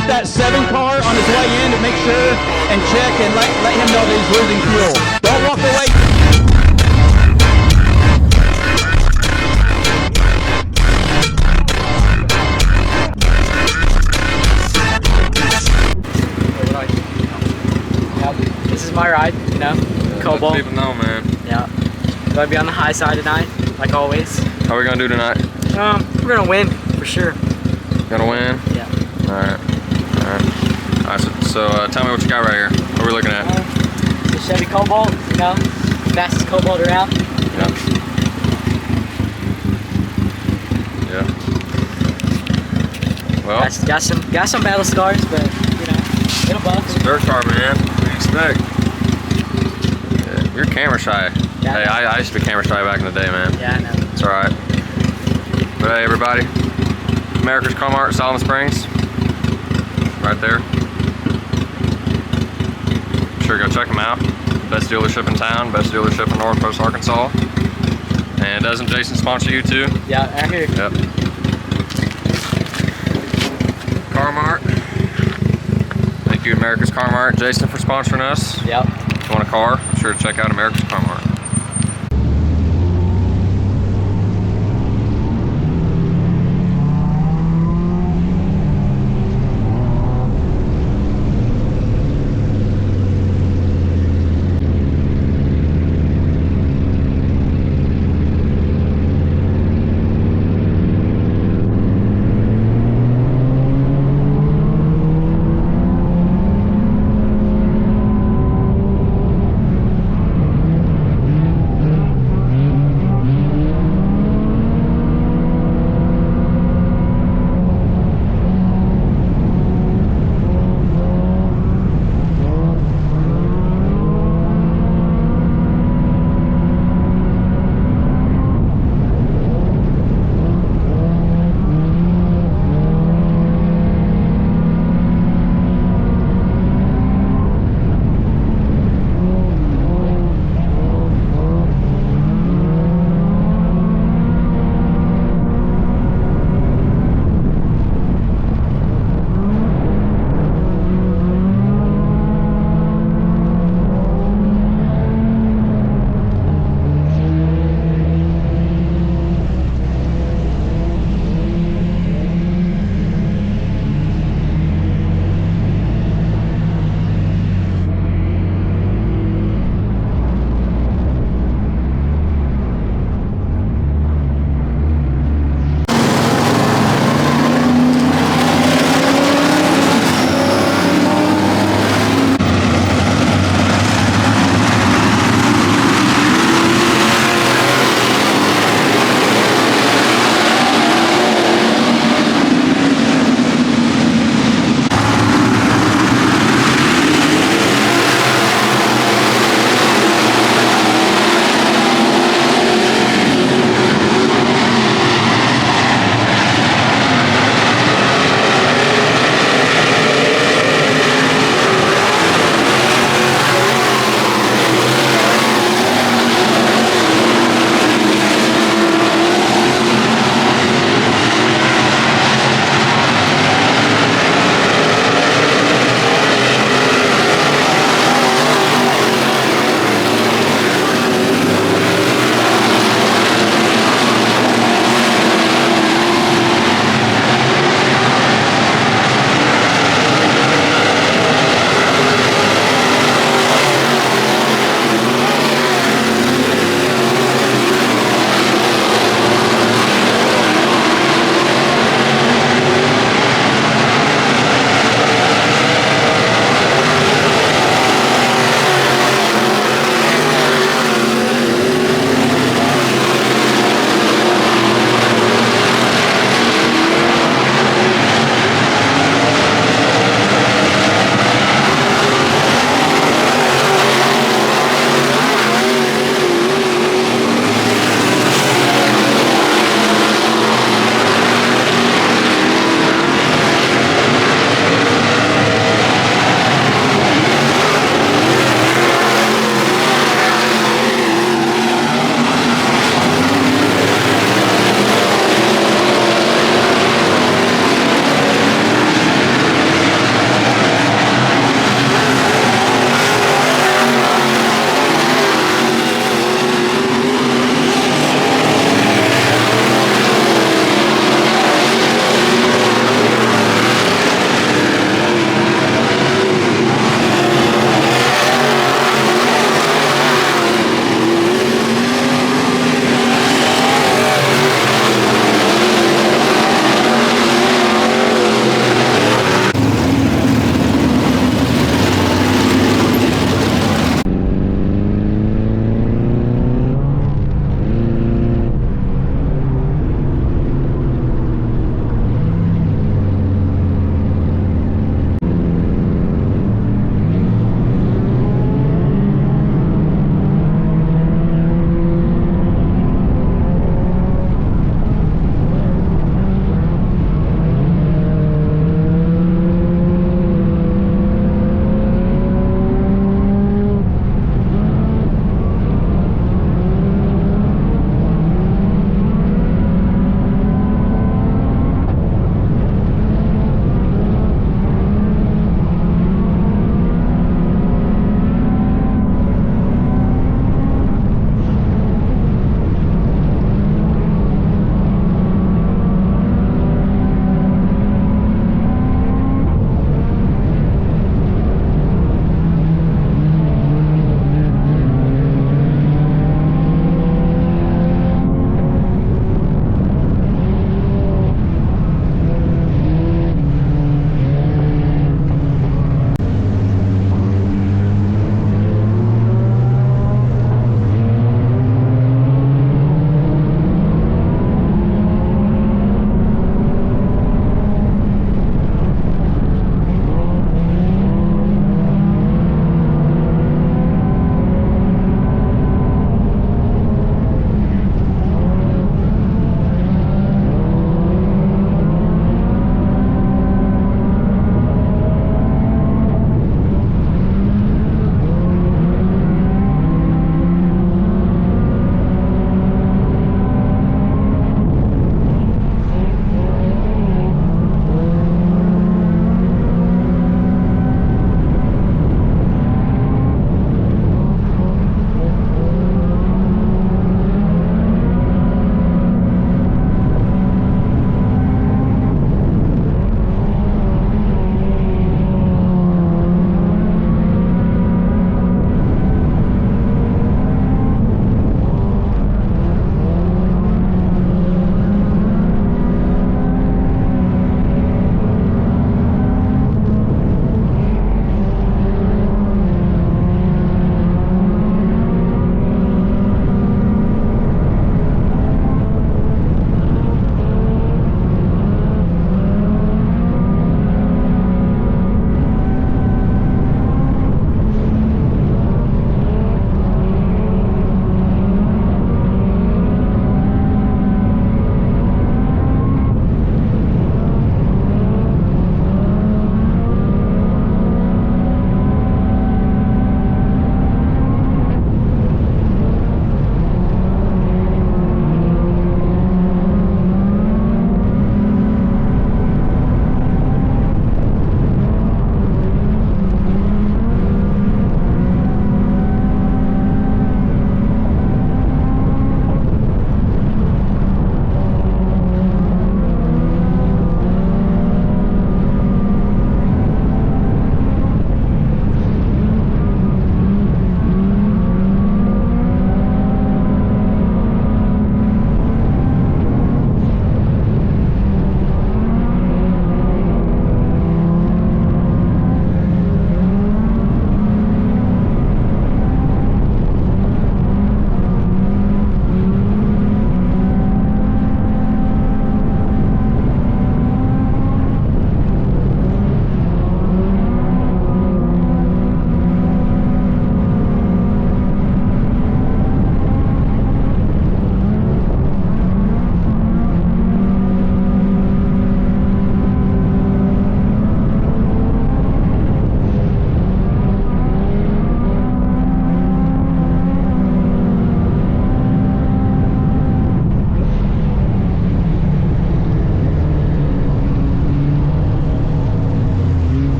stop that 7 car on his way in to make sure and check and let him know that he's losing fuel. Don't walk away. This is my ride, you know, Cobalt. Let people know, man. Yeah. Gonna be on the high side tonight, like always. How are we gonna do tonight? We're gonna win, for sure. Gonna win? Yeah. Alright. Alright, so tell me what you got right here. What are we looking at? The Chevy Cobalt, you know, fastest Cobalt around. Yeah. Yeah. Well, Got some battle scars, but, you know, it'll buff. it's a dirt car, man. What do you expect? Yeah, you're camera shy. Yeah, hey, I used to be camera shy back in the day, man. Yeah, I know. It's alright. But hey, everybody. America's Car Mart, Solomon Springs. Right there. Sure, go check them out. Best dealership in town, best dealership in Northwest Arkansas. And doesn't Jason sponsor you too? Yeah, right here. Yep. Car Mart. Thank you, America's Car Mart. Jason for sponsoring us. Yep. If you want a car, be sure to check out America's Car Mart.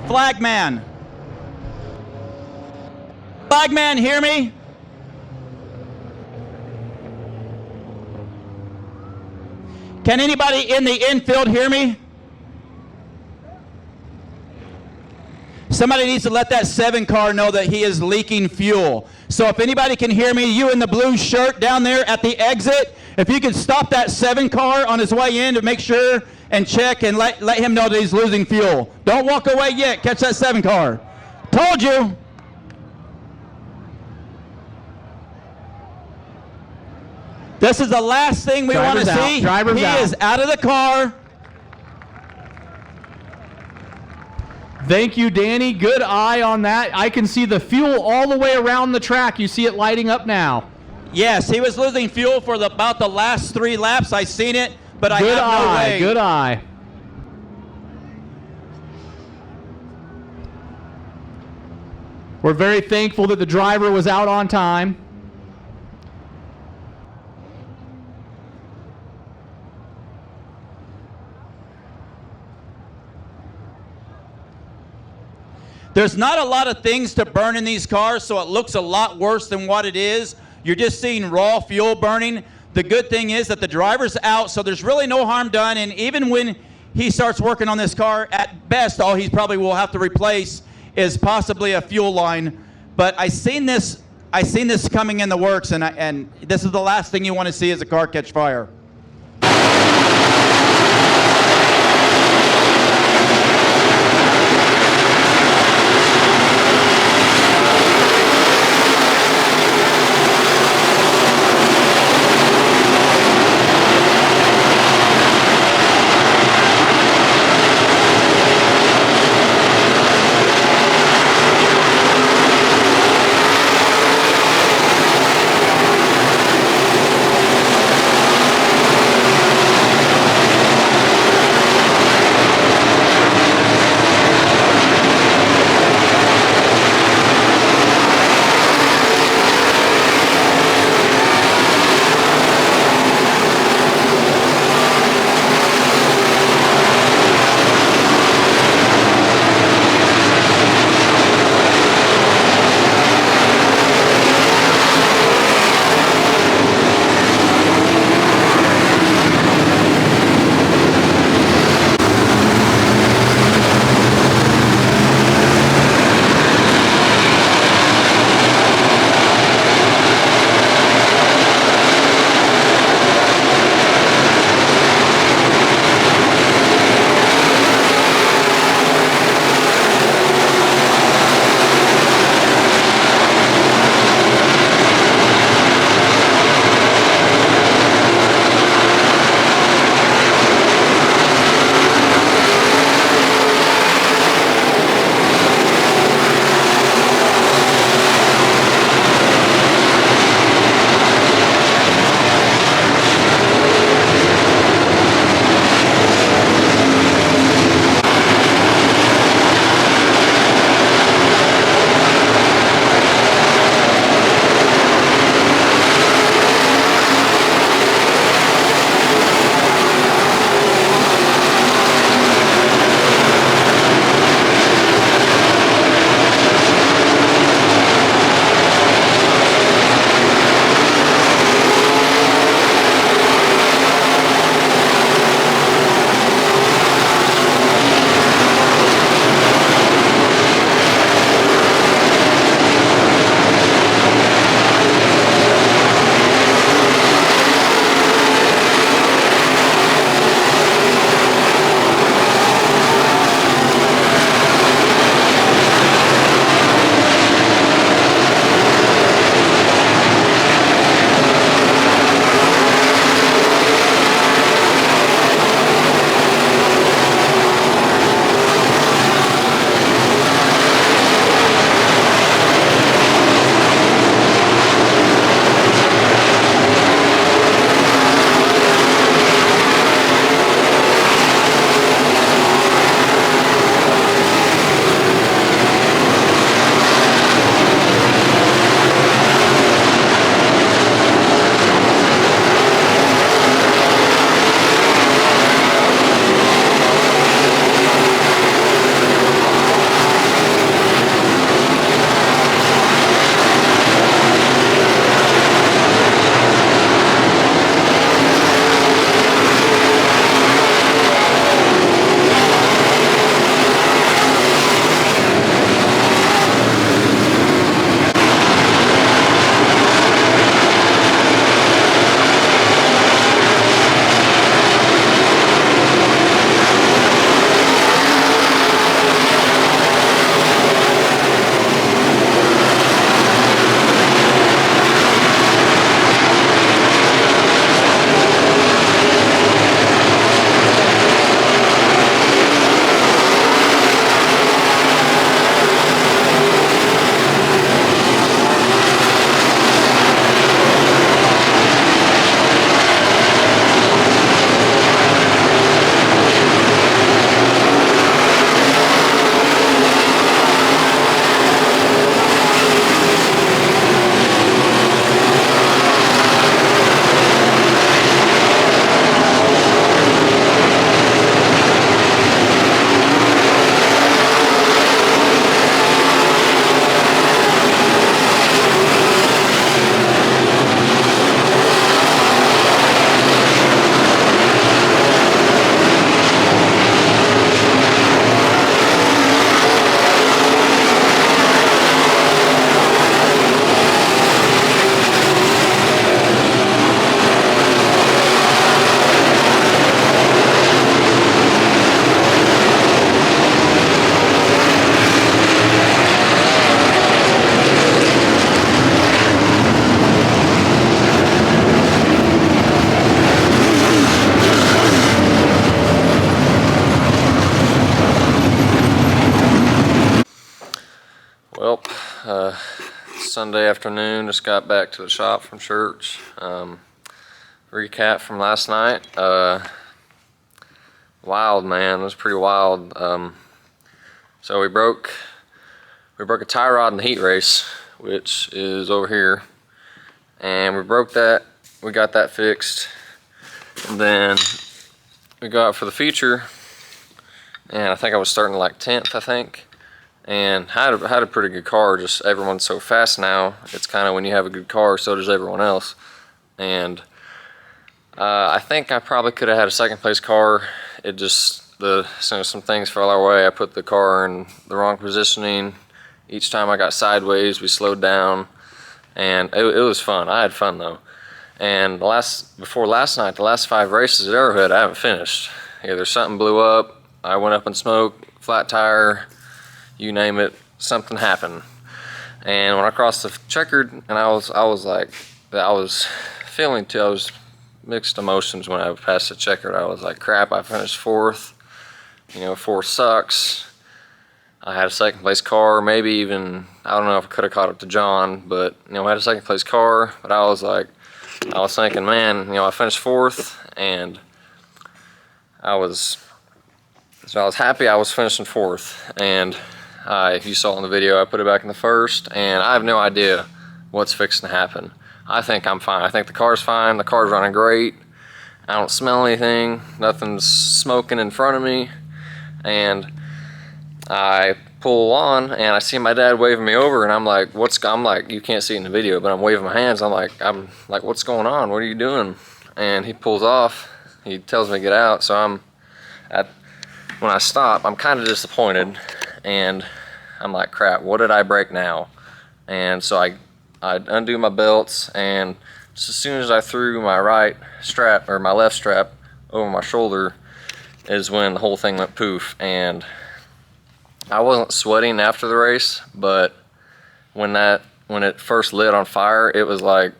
Flagman. Flagman, hear me? Can anybody in the infield hear me? Somebody needs to let that 7 car know that he is leaking fuel. So if anybody can hear me, you in the blue shirt down there at the exit, if you could stop that 7 car on his way in to make sure and check and let him know that he's losing fuel. Don't walk away yet. Catch that 7 car. Told you. This is the last thing we want to see. Driver's out. He is out of the car. Thank you, Danny. Good eye on that. I can see the fuel all the way around the track. You see it lighting up now. Yes, he was losing fuel for about the last 3 laps. I seen it, but I Good have no eye. way. Good eye. We're very thankful that the driver was out on time. There's not a lot of things to burn in these cars, so it looks a lot worse than what it is. You're just seeing raw fuel burning. The good thing is that the driver's out, so there's really no harm done. And even when he starts working on this car, at best, all he probably will have to replace is possibly a fuel line. But I seen this coming in the works, and this is the last thing you want to see is a car catch fire. Sunday afternoon. Just got back to the shop from church. Recap from last night. Wild, man. It was pretty wild. So we broke a tie rod in the heat race, which is over here, and we broke that. We got that fixed, and then we go out for the feature, and I think I was starting like 10th, I think. And had a pretty good car. Just everyone's so fast now. It's kind of when you have a good car, so does everyone else. And I think I probably could have had a second place car. It just some things fell our way. I put the car in the wrong positioning. Each time I got sideways, we slowed down, and it was fun. I had fun though. And before last night, the last 5 races at Arrowhead, I haven't finished. Either something blew up, I went up in smoke, flat tire. You name it, something happened. And when I crossed the checkered, and I was feeling too, I was mixed emotions when I passed the checkered. I was like, crap, I finished 4th. You know, 4th sucks. I had a second place car, maybe even, I don't know if I could have caught up to John, but I had a second place car. But I was thinking, man, I finished 4th, and I was happy I was finishing 4th. And if you saw in the video, I put it back in the 1st, and I have no idea what's fixing to happen. I think I'm fine. I think the car's fine. The car's running great. I don't smell anything. Nothing's smoking in front of me. And I pull on, and I see my dad waving me over, and I'm like, you can't see it in the video, but I'm waving my hands. I'm like, what's going on? What are you doing? And he pulls off. He tells me to get out. So when I stop, I'm kind of disappointed. And I'm like, crap, what did I break now? And so I undo my belts, and just as soon as I threw my right strap, or my left strap, over my shoulder, is when the whole thing went poof. And I wasn't sweating after the race, but when it first lit on fire, it was like,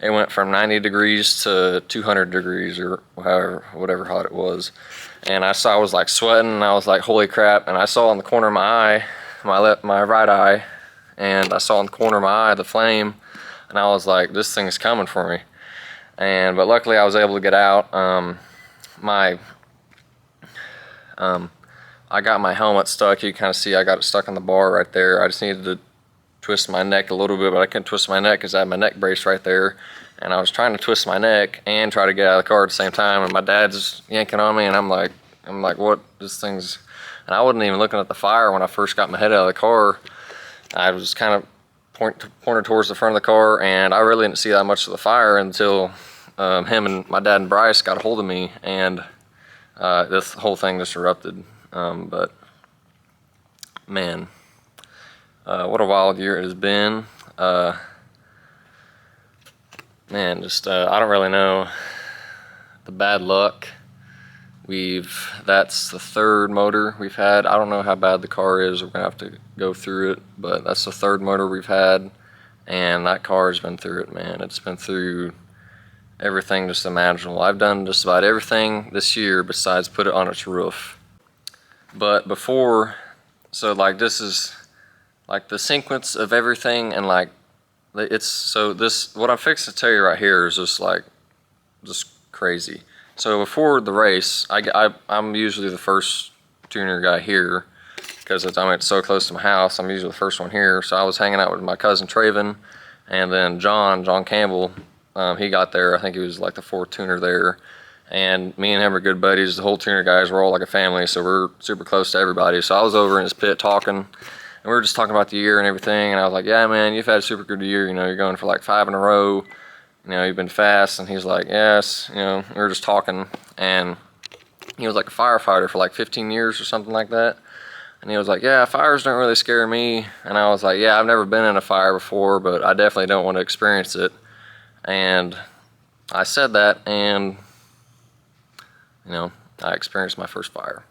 it went from 90 degrees to 200 degrees, or whatever hot it was. And I was like sweating, and I was like, holy crap. And I saw in the corner of my eye, my right eye, and I saw in the corner of my eye the flame, and I was like, this thing's coming for me. But luckily I was able to get out. I got my helmet stuck. You can kind of see I got it stuck on the bar right there. I just needed to twist my neck a little bit, but I couldn't twist my neck because I had my neck brace right there. And I was trying to twist my neck and try to get out of the car at the same time, and my dad's yanking on me, and I'm like, what? This thing's... And I wasn't even looking at the fire when I first got my head out of the car. I was kind of pointed towards the front of the car, and I really didn't see that much of the fire until him and my dad and Bryce got a hold of me, and this whole thing just erupted. But man, what a wild year it has been. Man, just I don't really know. The bad luck. That's the 3rd motor we've had. I don't know how bad the car is. We're gonna have to go through it, but that's the 3rd motor we've had, and that car has been through it, man. It's been through everything just imaginable. I've done just about everything this year besides put it on its roof. But before, so like this is like the sequence of everything, and like what I'm fixing to tell you right here is just crazy. So before the race, I'm usually the first tuner guy here because it's so close to my house. I'm usually the first one here. So I was hanging out with my cousin Traven, and then John Campbell. He got there. I think he was like the 4th tuner there, and me and him are good buddies. The whole tuner guys, we're all like a family, so we're super close to everybody. So I was over in his pit talking, and we were just talking about the year and everything. And I was like, "Yeah, man, you've had a super good year. You're going for like 5 in a row. You've been fast." And he's like, "Yes." We were just talking, and he was like a firefighter for like 15 years or something like that. And he was like, "Yeah, fires don't really scare me." And I was like, "Yeah, I've never been in a fire before, but I definitely don't want to experience it." And I said that, and I experienced my first fire.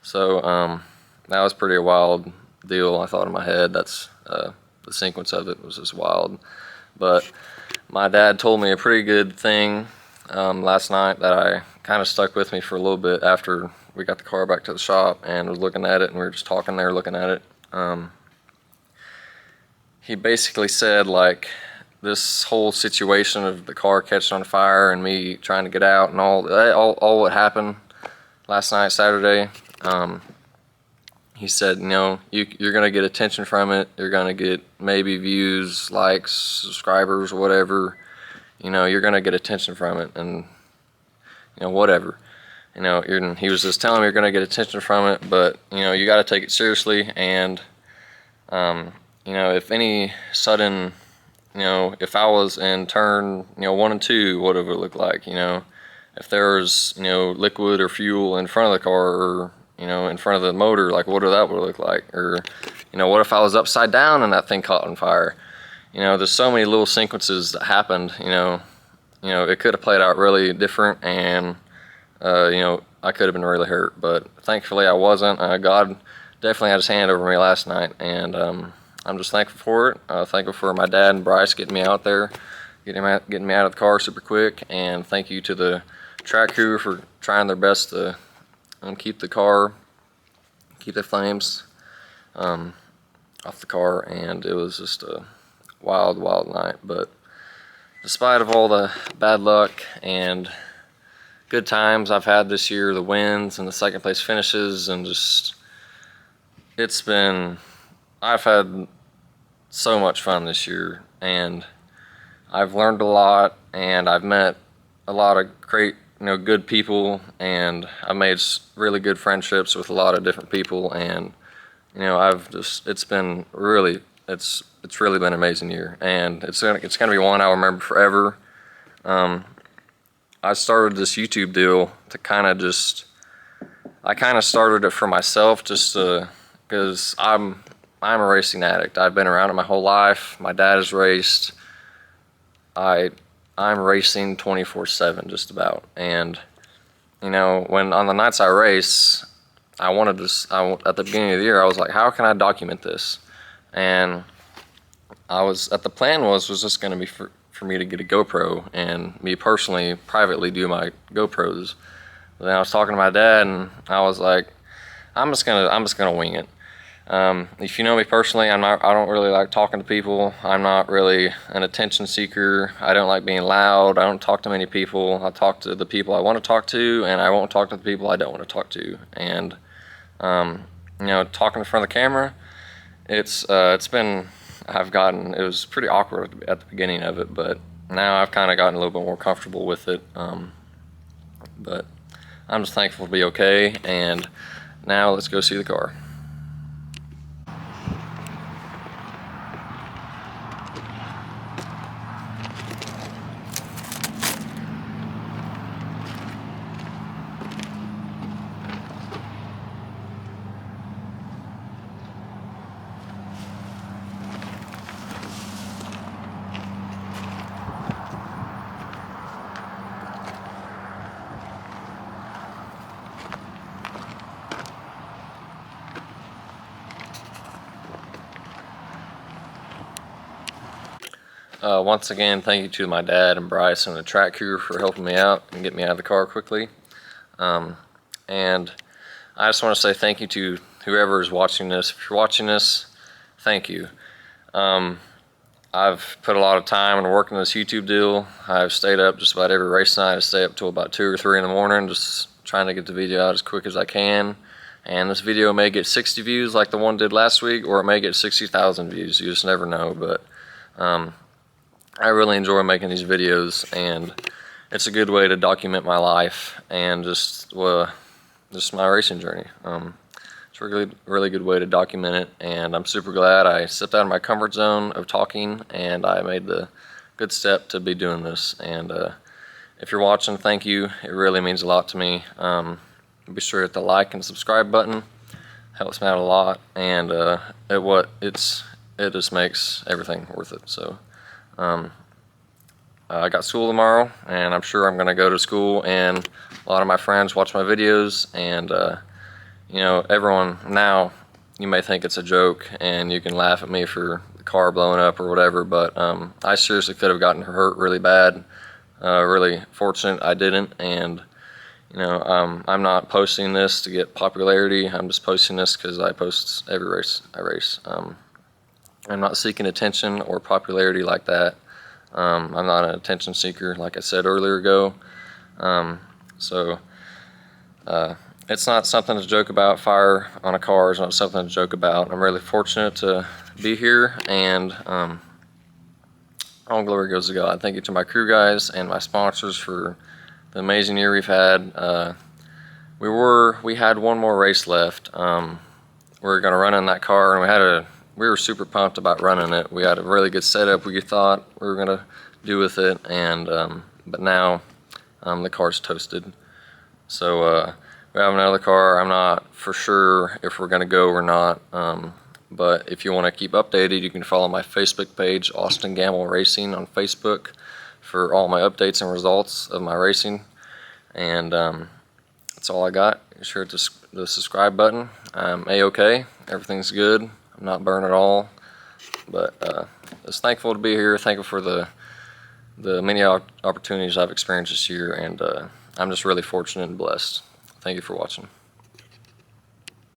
So that was pretty wild deal. I thought in my head, that's the sequence of it was just wild. But my dad told me a pretty good thing last night that I kind of stuck with me for a little bit after we got the car back to the shop and was looking at it, and we were just talking there looking at it. he basically said like this whole situation of the car catching on fire and me trying to get out and all what happened last night, Saturday. He said, you know, you're gonna get attention from it. You're gonna get maybe views, likes, subscribers, whatever. You know, you're gonna get attention from it, and you know, whatever. You know, he was just telling me you're gonna get attention from it, but you know, you got to take it seriously. And you know, if any sudden, you know, if I was in turn, you know, 1 and 2, what would it look like? You know, if there was, you know, liquid or fuel in front of the car, or you know, in front of the motor, like what would that look like? Or, you know, what if I was upside down and that thing caught on fire? You know, there's so many little sequences that happened. You know, it could have played out really different, and you know, I could have been really hurt. But thankfully, I wasn't. God definitely had his hand over me last night, and I'm just thankful for it. Thankful for my dad and Bryce getting me out there, getting me out of the car super quick, and thank you to the track crew for trying their best to keep the flames off the car. And it was just a wild night. But despite of all the bad luck and good times I've had this year, the wins and the second place finishes, and just I've had so much fun this year, and I've learned a lot, and I've met a lot of great, you know, good people, and I've made really good friendships with a lot of different people. And you know, it's really been an amazing year, and it's gonna be one I'll remember forever. I started this YouTube deal to I kind of started it for myself, just because I'm a racing addict. I've been around it my whole life. My dad has raced. I'm racing 24/7 just about. And you know, when on the nights I race, at the beginning of the year, I was like, how can I document this? And the plan was just going to be for me to get a GoPro, and me personally, privately do my GoPros. But then I was talking to my dad, and I was like, I'm just gonna wing it. If you know me personally, I don't really like talking to people. I'm not really an attention seeker. I don't like being loud. I don't talk to many people. I talk to the people I want to talk to, and I won't talk to the people I don't want to talk to. And you know, talking in front of the camera, it was pretty awkward at the beginning of it, but now I've kind of gotten a little bit more comfortable with it. But I'm just thankful to be okay, and now let's go see the car. Once again, thank you to my dad and Bryce and the track crew for helping me out and getting me out of the car quickly. And I just want to say thank you to whoever is watching this. If you're watching this, thank you. I've put a lot of time and work in this YouTube deal. I've stayed up just about every race night. I stay up till about 2 or 3 in the morning, just trying to get the video out as quick as I can. And this video may get 60 views like the one did last week, or it may get 60,000 views. You just never know. But I really enjoy making these videos, and it's a good way to document my life and just my racing journey. It's a really good way to document it, and I'm super glad I stepped out of my comfort zone of talking, and I made the good step to be doing this. And if you're watching, thank you. It really means a lot to me. Be sure to hit the like and subscribe button. Helps me out a lot, and it just makes everything worth it. So I got school tomorrow, and I'm sure I'm going to go to school, and a lot of my friends watch my videos. And you know, everyone now, you may think it's a joke and you can laugh at me for the car blowing up or whatever, but I seriously could have gotten hurt really bad. Really fortunate I didn't. And you know, I'm not posting this to get popularity. I'm just posting this because I post every race I race. I'm not seeking attention or popularity like that. I'm not an attention seeker, like I said earlier ago. So it's not something to joke about. Fire on a car is not something to joke about. I'm really fortunate to be here, and all glory goes to God. Thank you to my crew guys and my sponsors for the amazing year we've had. We had one more race left. We were going to run in that car, and we were super pumped about running it. We had a really good setup we thought we were going to do with it, and but now the car's toasted. So we have another car. I'm not for sure if we're going to go or not, but if you want to keep updated, you can follow my Facebook page, Austin Gamble Racing, on Facebook for all my updates and results of my racing. And that's all I got. Be sure to the subscribe button. I'm A-OK. Everything's good. I'm not burned at all. But just thankful to be here. Thankful for the many opportunities I've experienced this year. And I'm just really fortunate and blessed. Thank you for watching.